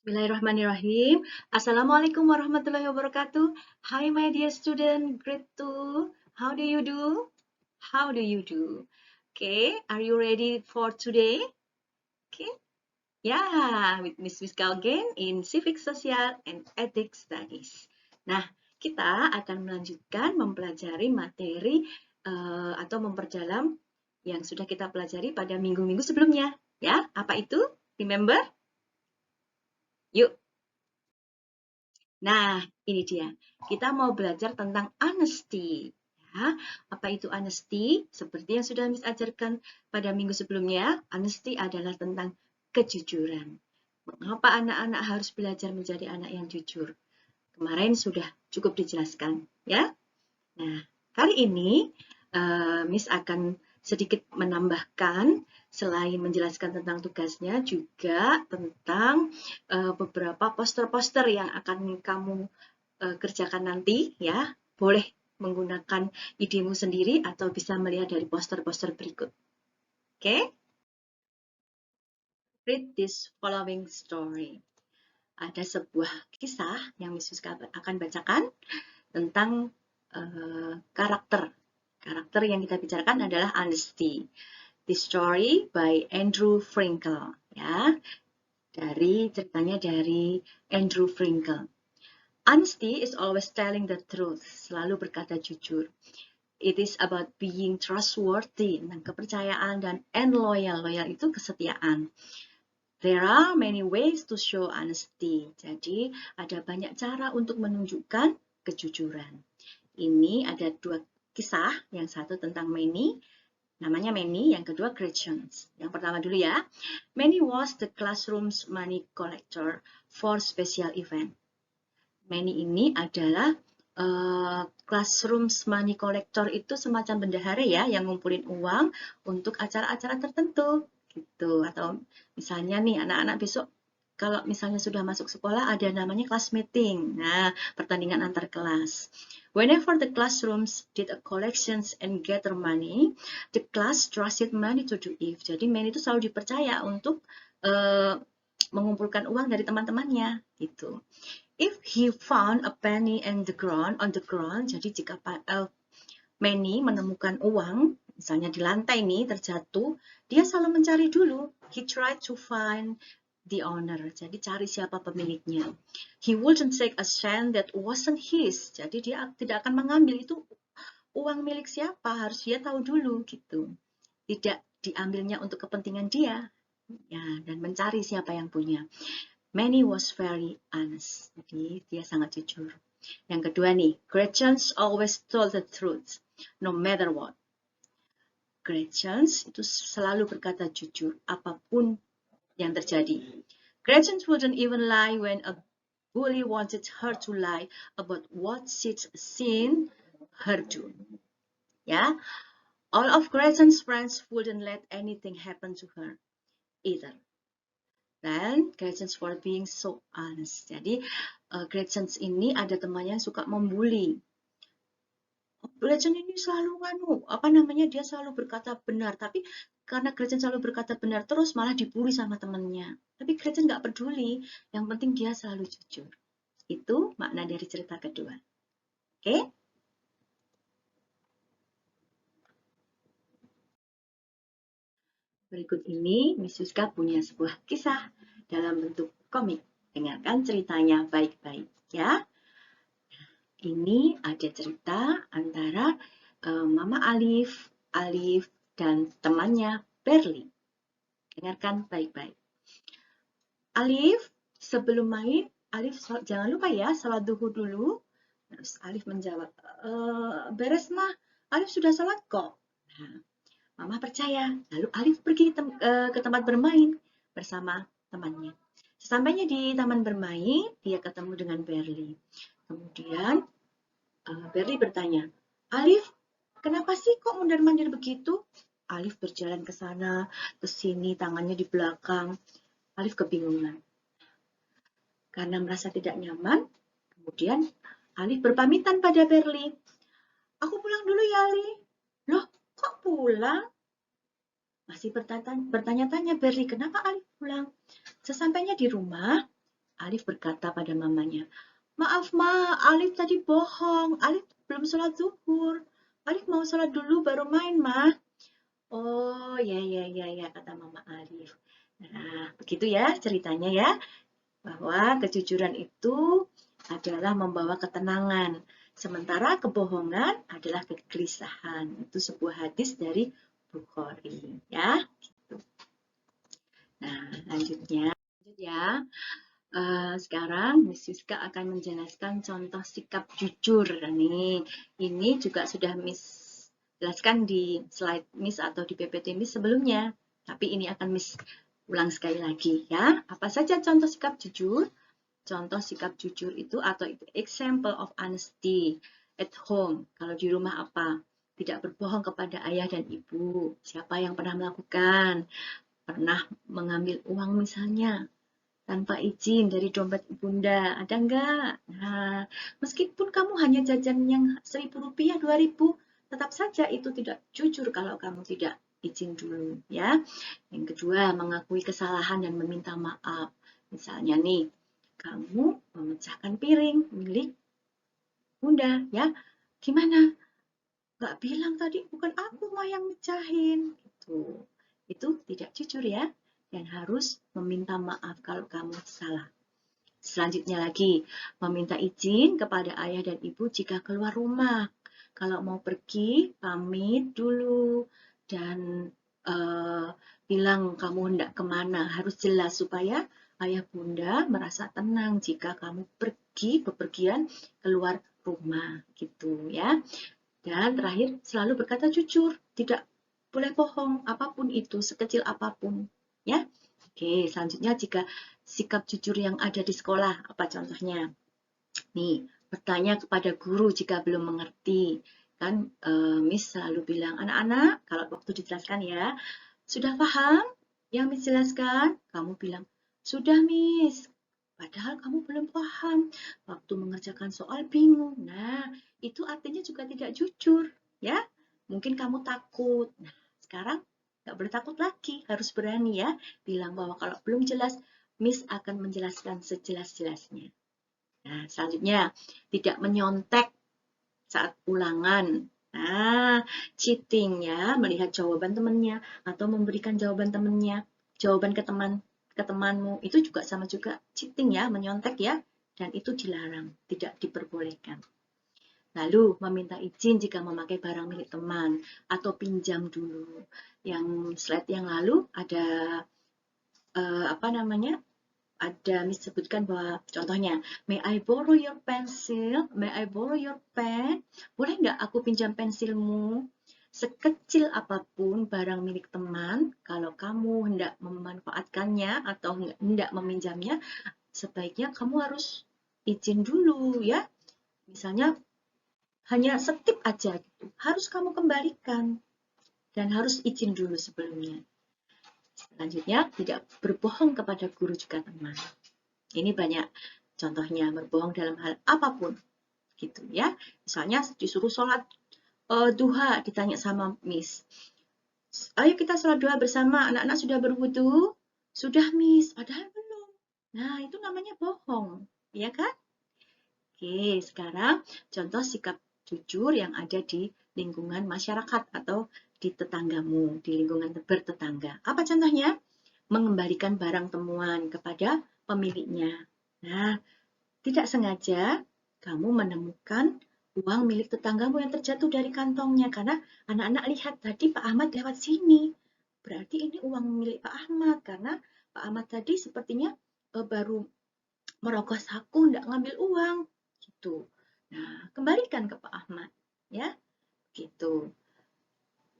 Bismillahirrahmanirrahim. Assalamualaikum warahmatullahi wabarakatuh. Hi my dear student, grade 2. How do you do? How do you do? Okay, are you ready for today? Okay, yeah, with Miss Wiska again in Civic Social and Ethics Studies. Nah, kita akan melanjutkan mempelajari materi atau memperdalam yang sudah kita pelajari pada minggu-minggu sebelumnya. Ya, apa itu? Remember? Yuk. Nah, ini dia. Kita mau belajar tentang honesty. Ya, apa itu honesty? Seperti yang sudah Miss ajarkan pada minggu sebelumnya, honesty adalah tentang kejujuran. Mengapa anak-anak harus belajar menjadi anak yang jujur? Kemarin sudah cukup dijelaskan, ya. Nah, kali ini Miss akan sedikit menambahkan selain menjelaskan tentang tugasnya juga tentang beberapa poster-poster yang akan kamu kerjakan nanti ya. Boleh menggunakan idemu sendiri atau bisa melihat dari poster-poster berikut. Oke? Read this following story. Ada sebuah kisah yang Miss Yuska akan bacakan tentang karakter. Karakter yang kita bicarakan adalah honesty. This story by Andrew Frankel, ya. Ceritanya dari Andrew Frankel. Honesty is always telling the truth, selalu berkata jujur. It is about being trustworthy, tentang kepercayaan and loyal. Loyal itu kesetiaan. There are many ways to show honesty. Jadi ada banyak cara untuk menunjukkan kejujuran. Ini ada dua kisah, yang satu tentang Manny, namanya Manny, yang kedua Gretchen. Yang pertama dulu ya. Manny was the classroom's money collector for special event. Manny ini adalah classroom's money collector, itu semacam bendahara ya, yang ngumpulin uang untuk acara-acara tertentu gitu. Atau misalnya nih anak-anak besok kalau misalnya sudah masuk sekolah ada namanya class meeting. Nah, pertandingan antar kelas. Whenever the classrooms did a collections and gather money, the class trusted Manny to do it. Jadi Manny itu selalu dipercaya untuk mengumpulkan uang dari teman-temannya gitu. If he found a penny on the ground, jadi jika Manny menemukan uang, misalnya di lantai nih terjatuh, dia selalu mencari dulu. He tried to find the owner, jadi cari siapa pemiliknya. He wouldn't take a cent that wasn't his, jadi dia tidak akan mengambil itu uang milik siapa, harus dia tahu dulu gitu. Tidak diambilnya untuk kepentingan dia, ya, dan mencari siapa yang punya. Manny was very honest, jadi dia sangat jujur. Yang kedua nih, Gretchen always told the truth, no matter what. Gretchen itu selalu berkata jujur, apapun yang terjadi. Gretchen wouldn't even lie when a bully wanted her to lie about what she'd seen her do. Ya, all of Gretchen's friends wouldn't let anything happen to her either. Dan Gretchen for being so honest. Jadi Gretchen ini ada temannya yang suka membuli. Gretchen ini selalu dia selalu berkata benar, tapi karena Gretchen selalu berkata benar terus malah dibully sama temannya. Tapi Gretchen nggak peduli, yang penting dia selalu jujur. Itu makna dari cerita kedua. Oke? Berikut ini Miss Yuska punya sebuah kisah dalam bentuk komik. Dengarkan ceritanya baik-baik ya. Ini ada cerita antara Mama Alif, dan temannya Berli. Dengarkan baik-baik. Alif, sebelum main, Alif jangan lupa ya, salat duhur dulu. Terus Alif menjawab, beres mah, Alif sudah salat kok. Nah, Mama percaya. Lalu Alif pergi ke tempat bermain bersama temannya. Sesampainya di taman bermain, dia ketemu dengan Berli. Kemudian Berli bertanya, Alif, kenapa sih kok mondar-mandir begitu? Alif berjalan ke sana, ke sini, tangannya di belakang. Alif kebingungan. Karena merasa tidak nyaman, kemudian Alif berpamitan pada Berli. Aku pulang dulu ya, Alif. Loh, kok pulang? Masih bertanya-tanya Berli, kenapa Alif pulang? Sesampainya di rumah, Alif berkata pada mamanya, "Maaf Ma, Alif tadi bohong. Alif belum sholat zuhur. Alif mau sholat dulu baru main, Ma." "Oh, ya, kata Mama Alif. Nah, begitu ya ceritanya ya, bahwa kejujuran itu adalah membawa ketenangan, sementara kebohongan adalah kegelisahan. Itu sebuah hadis dari Bukhari, ya. Gitu. Nah, lanjutnya ya. Sekarang Miss Siska akan menjelaskan contoh sikap jujur. Nih, ini juga sudah Miss jelaskan di slide Miss atau di PPT Miss sebelumnya. Tapi ini akan Miss ulang sekali lagi ya. Apa saja contoh sikap jujur? Contoh sikap jujur itu atau example of honesty at home. Kalau di rumah apa? Tidak berbohong kepada ayah dan ibu. Siapa yang pernah melakukan? Pernah mengambil uang misalnya tanpa izin dari dompet bunda, ada enggak? Nah, meskipun kamu hanya jajan yang Rp1.000, Rp2.000, tetap saja itu tidak jujur kalau kamu tidak izin dulu, ya. Yang kedua, mengakui kesalahan dan meminta maaf. Misalnya nih, kamu memecahkan piring milik bunda, ya. Gimana? Nggak bilang tadi, bukan aku mah yang mecahin. Gitu. Itu tidak jujur ya, dan harus meminta maaf kalau kamu salah. Selanjutnya lagi, meminta izin kepada ayah dan ibu jika keluar rumah. Kalau mau pergi, pamit dulu dan bilang kamu hendak kemana. Harus jelas supaya ayah bunda merasa tenang jika kamu pergi bepergian keluar rumah gitu ya. Dan terakhir, selalu berkata jujur, tidak boleh bohong, apapun itu, sekecil apapun ya. Oke, selanjutnya jika sikap jujur yang ada di sekolah, apa contohnya? Nih, bertanya kepada guru jika belum mengerti. Kan Miss selalu bilang, anak-anak, kalau waktu dijelaskan ya, sudah paham yang Miss jelaskan? Kamu bilang, sudah Miss. Padahal kamu belum paham. Waktu mengerjakan soal bingung. Nah, itu artinya juga tidak jujur. Ya, mungkin kamu takut. Nah, sekarang nggak boleh takut lagi. Harus berani ya. Bilang bahwa kalau belum jelas, Miss akan menjelaskan sejelas-jelasnya. Nah, selanjutnya, tidak menyontek saat ulangan. Nah, cheating ya, melihat jawaban temannya atau memberikan jawaban temannya, jawaban ke temanmu itu juga sama juga cheating ya, menyontek ya, dan itu dilarang, tidak diperbolehkan. Lalu meminta izin jika memakai barang milik teman atau pinjam dulu. Yang slide yang lalu ada apa namanya? Ada disebutkan bahwa contohnya, may I borrow your pencil? May I borrow your pen? Boleh nggak aku pinjam pensilmu? Sekecil apapun barang milik teman, kalau kamu hendak memanfaatkannya atau hendak meminjamnya, sebaiknya kamu harus izin dulu ya. Misalnya hanya setip aja gitu, harus kamu kembalikan dan harus izin dulu sebelumnya. Selanjutnya, tidak berbohong kepada guru juga teman. Ini banyak contohnya, berbohong dalam hal apapun gitu ya. Misalnya disuruh sholat duha, ditanya sama Miss, ayo kita sholat duha bersama, anak-anak sudah berwudu? Sudah Miss, padahal belum. Nah, itu namanya bohong, ya kan? Oke, sekarang contoh sikap jujur yang ada di lingkungan masyarakat atau di tetanggamu, di lingkungan bertetangga. Apa contohnya? Mengembalikan barang temuan kepada pemiliknya. Nah, tidak sengaja kamu menemukan uang milik tetanggamu yang terjatuh dari kantongnya karena anak-anak lihat tadi Pak Ahmad lewat sini. Berarti ini uang milik Pak Ahmad karena Pak Ahmad tadi sepertinya baru merogoh saku tidak ngambil uang gitu. Nah, kembalikan ke Pak Ahmad ya. Gitu.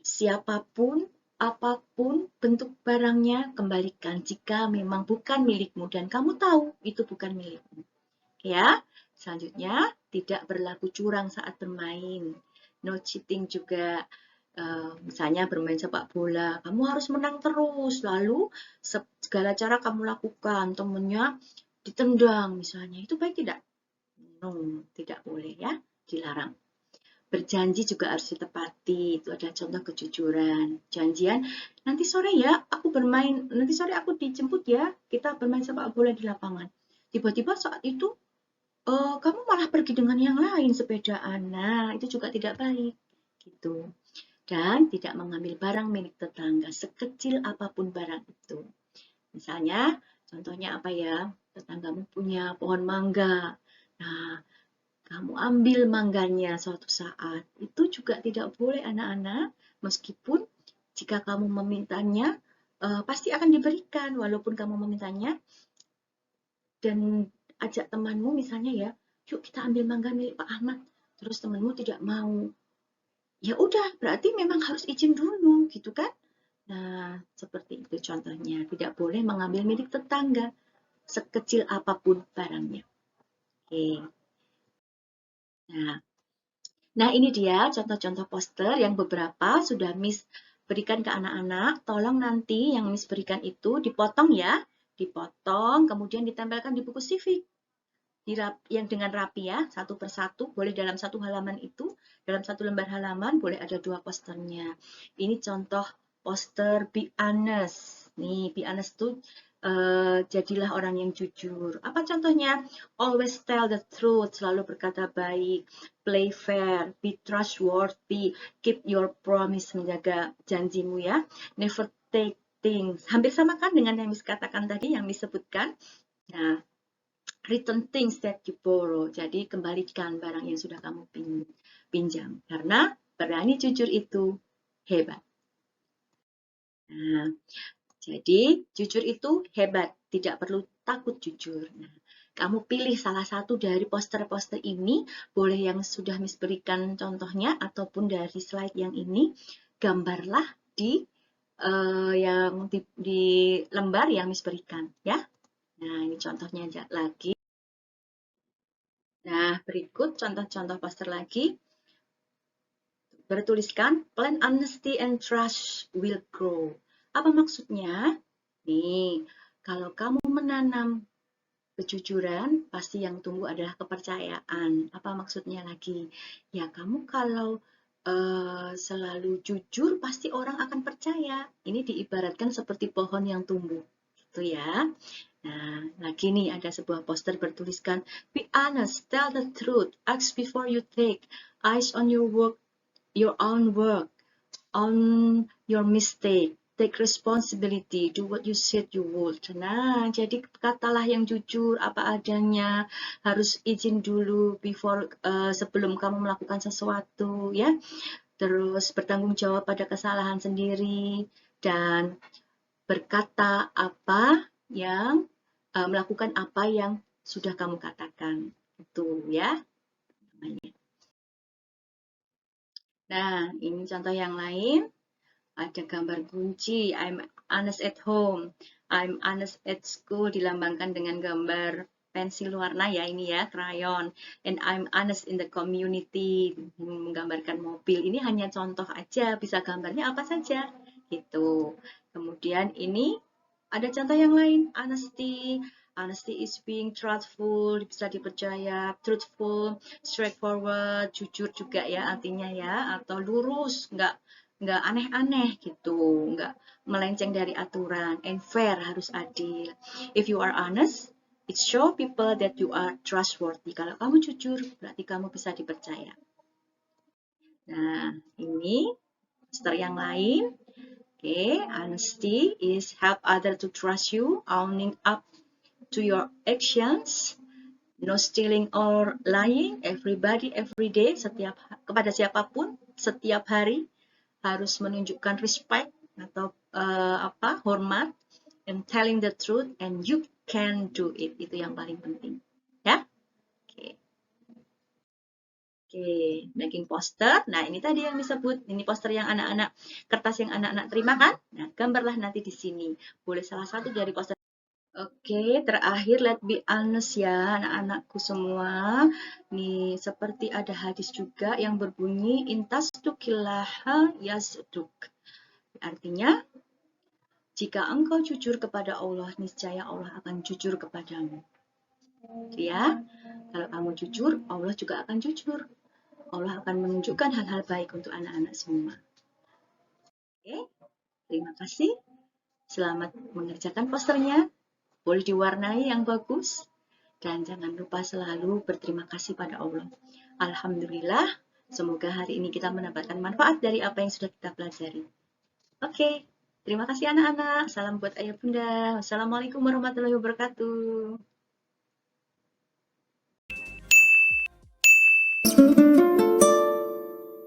Siapapun apapun bentuk barangnya, kembalikan jika memang bukan milikmu dan kamu tahu itu bukan milikmu. Ya, selanjutnya tidak berlaku curang saat bermain. No cheating juga. Misalnya bermain sepak bola, kamu harus menang terus. Lalu segala cara kamu lakukan, temennya ditendang misalnya. Itu baik tidak? No, tidak boleh ya, dilarang. Berjanji juga harus ditepati, itu adalah contoh kejujuran. Janjian, nanti sore ya aku bermain, nanti sore aku dijemput ya, kita bermain sepak bola di lapangan. tiba-tiba saat itu kamu malah pergi dengan yang lain sepedaan. Nah, itu juga tidak baik, gitu. Dan tidak mengambil barang milik tetangga, sekecil apapun barang itu. Misalnya, contohnya apa ya? Tetanggamu punya pohon mangga. Nah, kamu ambil mangganya suatu saat. Itu juga tidak boleh anak-anak, meskipun jika kamu memintanya, pasti akan diberikan walaupun kamu memintanya, dan ajak temanmu misalnya ya, yuk kita ambil mangga milik Pak Ahmad. Terus temanmu tidak mau. Ya udah, berarti memang harus izin dulu gitu kan? Nah, seperti itu contohnya. Tidak boleh mengambil milik tetangga, sekecil apapun barangnya. Oke. Nah, ini dia contoh-contoh poster yang beberapa sudah Miss berikan ke anak-anak. Tolong nanti yang Miss berikan itu dipotong ya. Dipotong, kemudian ditempelkan di buku civic. Yang dengan rapi ya, satu persatu, boleh dalam satu halaman itu, dalam satu lembar halaman boleh ada 2 posternya. Ini contoh poster Be Honest. Nih, Be Honest tuh jadilah orang yang jujur. Apa contohnya? Always tell the truth, selalu berkata baik, play fair, be trustworthy, keep your promise, menjaga janjimu ya, never take things. Hampir sama kan dengan yang Miss katakan tadi, yang Miss sebutkan. Nah, return things that you borrow. Jadi kembalikan barang yang sudah kamu pinjam. Karena berani jujur itu hebat. Nah, jadi jujur itu hebat. Tidak perlu takut jujur. Nah, kamu pilih salah satu dari poster-poster ini. Boleh yang sudah Miss berikan contohnya ataupun dari slide yang ini. Gambarlah di di lembar yang Miss berikan ya. Nah, ini contohnya lagi. Nah, berikut contoh-contoh poster lagi. Bertuliskan, plan honesty and trust will grow. Apa maksudnya? Nih, kalau kamu menanam kejujuran, pasti yang tumbuh adalah kepercayaan. Apa maksudnya lagi? Ya, kamu kalau selalu jujur, pasti orang akan percaya. Ini diibaratkan seperti pohon yang tumbuh. Gitu ya. Nah, lagi nih ada sebuah poster bertuliskan, be honest, tell the truth, ask before you take, eyes on your work, your own work, on your mistake, take responsibility, do what you said you would. Nah, jadi katalah yang jujur apa adanya, harus izin dulu sebelum kamu melakukan sesuatu ya. Terus bertanggung jawab pada kesalahan sendiri dan berkata apa yang melakukan apa yang sudah kamu katakan. Itu ya. Nah, ini contoh yang lain. Ada gambar kunci, I'm honest at home, I'm honest at school, dilambangkan dengan gambar pensil warna ya, ini ya, crayon, and I'm honest in the community, menggambarkan mobil. Ini hanya contoh aja, bisa gambarnya apa saja, gitu. Kemudian ini ada contoh yang lain, honesty. Honesty is being truthful, bisa dipercaya, truthful, straightforward, jujur juga ya artinya ya, atau lurus, nggak aneh-aneh gitu, nggak melenceng dari aturan, and fair, harus adil. If you are honest, it show people that you are trustworthy. Kalau kamu jujur, berarti kamu bisa dipercaya. Nah, ini poster yang lain. Okay, honesty is help other to trust you, owning up to your actions, no stealing or lying, everybody, every day, kepada siapapun, setiap hari, harus menunjukkan respect atau hormat, and telling the truth, and you can do it. Itu yang paling penting. Ya? Oke. Oke, making poster. Nah, ini tadi yang disebut, ini poster yang anak-anak, kertas yang anak-anak terima kan? Nah, gambarlah nanti di sini. Boleh salah satu dari poster. Oke, terakhir let's be honest ya anak-anakku semua. Nih, seperti ada hadis juga yang berbunyi intasdukillaha yasduk. Artinya, jika engkau jujur kepada Allah, niscaya Allah akan jujur kepadamu. Ya, kalau kamu jujur, Allah juga akan jujur. Allah akan menunjukkan hal-hal baik untuk anak-anak semua. Oke, terima kasih. Selamat mengerjakan posternya. Boleh diwarnai yang bagus. Dan jangan lupa selalu berterima kasih pada Allah. Alhamdulillah, semoga hari ini kita mendapatkan manfaat dari apa yang sudah kita pelajari. Oke, terima kasih anak-anak. Salam buat ayah bunda. Wassalamualaikum warahmatullahi wabarakatuh.